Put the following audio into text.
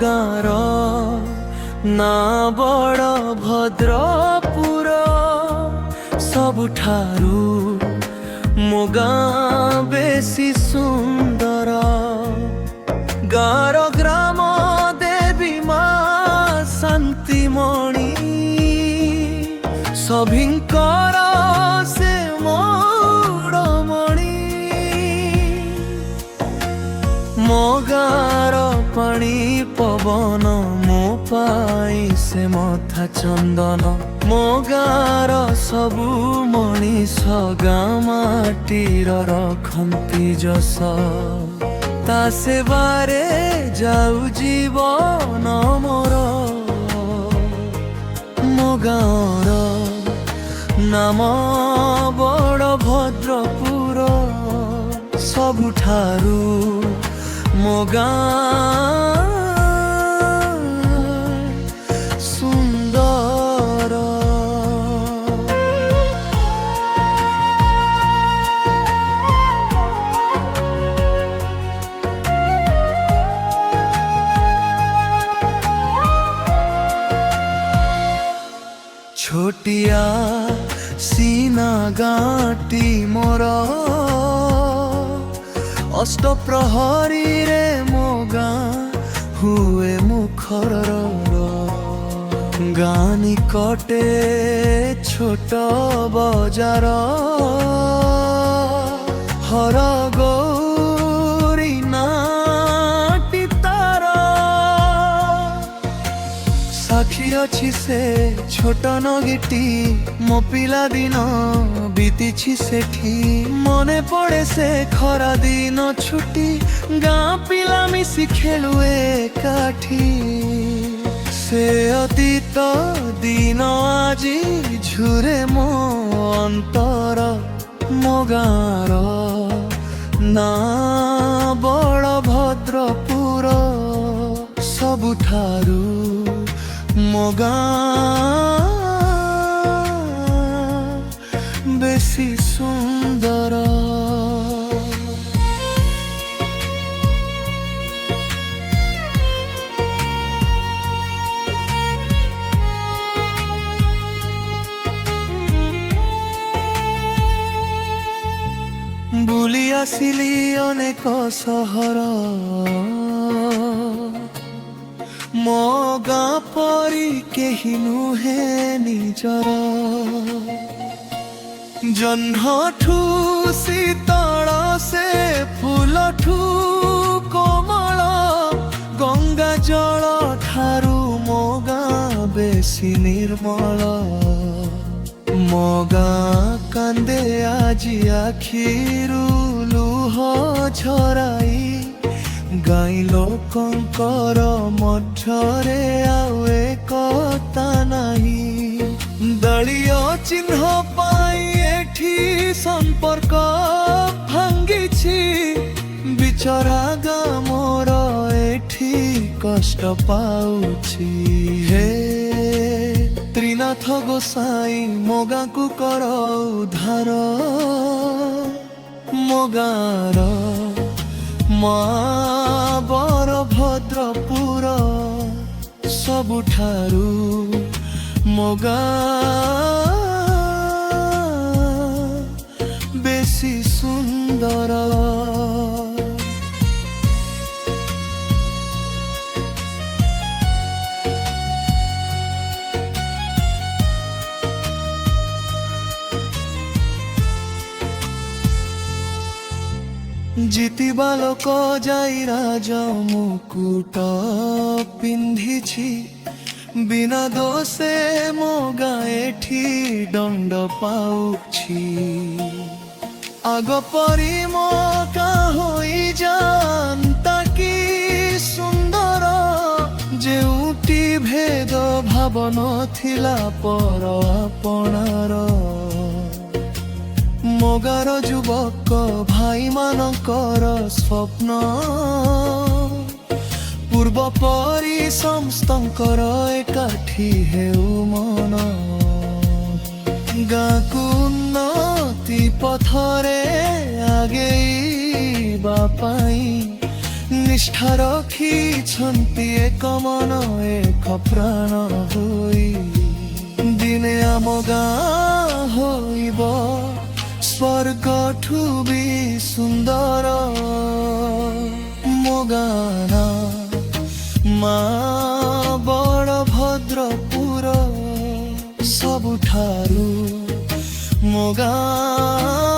ଗାଁର ନା ବଡ଼ ଭଦ୍ରପୁର ସବୁଠାରୁ ମୋ ଗାଁ ବେଶୀ ସୁନ୍ଦର। ଗାଁର ଗ୍ରାମ ଦେବୀ ମା ଶାନ୍ତିମଣି ସଭିଙ୍କର ସେ ମଉଡ଼ମଣି। ମୋ ଗାଁର ପାଣି ପବନ ମୋ ପାଇଁ ସେ ମଥା ଚନ୍ଦନ। ମୋ ଗାଁର ସବୁ ମଣିଷ ଗାଁ ମାଟିର ରଖନ୍ତି ଯଶ। ତା ସେବାରେ ଯାଉ ଜୀବନ ମୋର। ମୋ ଗାଁର ନାମ ବଡ଼ ଭଦ୍ରପୁର ସବୁଠାରୁ ମୋ ଗାଁ ସୁନ୍ଦର। ଛୋଟିଆ ସିନା ଗାଁଟି ମୋର ଅଷ୍ଟପ୍ରହରୀରେ ମୋ ଗାଁ ହୁଏ ମୁଖର। ଗାଁ ନିକଟେ ଛୋଟ ବଜାର ହରଗୌରୀ ନାଁଟି ତାର। ସାକ୍ଷୀ ଅଛି ସେ ଛୋଟ ନଗୀଟି ମୋ ପିଲାଦିନ ବିତିଛି ସେଠି। ମନେ ପଡ଼େ ସେ ଖରା ଦିନ ଛୁଟି ଗାଁ ପିଲା ମିଶି ଖେଳୁ ଏକାଠି। ସେ ଅତୀତ ଦିନ ଆଜି ଝୁରେ ମୋ ଅନ୍ତର। ମୋ ଗାଁର ନାଁ ବଡ଼ ଭଦ୍ରପୁର ସବୁଠାରୁ ମୋ ଗାଁ ବେଶୀ ସୁନ୍ଦର। ବୁଲି ଆସିଲି ଅନେକ ସହର ମୋ ଗାଁ ପରି କେହି ନୁହେଁ ନିଜର। ଜହ୍ନଠୁ ଶୀତଳ ସେ ଫୁଲଠୁ କୋମଳ ଗଙ୍ଗା ଜଳ ଠାରୁ ମୋ ଗାଁ ବେଶୀ ନିର୍ମଳ। ମୋ ଗାଁ କାନ୍ଦେ ଆଜି ଆଖିରୁ ଲୁହ ଝରାଇ। ଗାଈ ଲୋକଙ୍କର ମଧ୍ୟରେ ଆଉ ଏକତା ନାହିଁ। ଦଳୀୟ ଚିହ୍ନ ପାଇଁ ଏଠି ସମ୍ପର୍କ ଭାଙ୍ଗିଛି। ବିଚରା ଗାଁ ମୋର ଏଠି କଷ୍ଟ ପାଉଛି। ହେ ତ୍ରିନାଥ ଗୋସାଇଁ ମୋ ଗାଁକୁ କର ଉଦ୍ଧାର। ମୋ ଗାଁର ମା ବଡ଼ ଭଦ୍ରପୁର ସବୁଠାରୁ ମୋ ଗାଁ ବେଶୀ ସୁନ୍ଦର। ଜିତିବା ଲୋକ ଯାଇ ରାଜ ମୁକୁଟ ପିନ୍ଧିଛି। ବିନା ଦୋଷେ ମୋ ଗାଁ ଏଠି ଦଣ୍ଡ ପାଉଛି। ଆଗ ପରି ମୋ ଗାଁ ହୋଇଯାନ୍ତା କି ସୁନ୍ଦର। ଯେଉଁଠି ଭେଦ ଭାବ ନଥିଲା ପର ଆପଣାର। ମୋ ଗାଁର ଯୁବକ ଭାଇମାନଙ୍କର ସ୍ୱପ୍ନ ପୂର୍ବ ପରି ସମସ୍ତଙ୍କର ଏକାଠି ହେଉ ମନ। ଗାଁକୁ ଉନ୍ନତି ପଥରେ ଆଗେଇବା ପାଇଁ ପ୍ରତିଷ୍ଠା ରଖିଛନ୍ତି ଏକ ମନ ଏକ ପ୍ରାଣ ହୋଇ। ଦିନେ ଆମ ଗାଁ ହୋଇବ ସ୍ୱର୍ଗଠୁ ବି ସୁନ୍ଦର। ମୋ ଗାଁ ନା ମା ବଳଭଦ୍ରପୁର, ସବୁଠାରୁ ମୋ ଗାଁ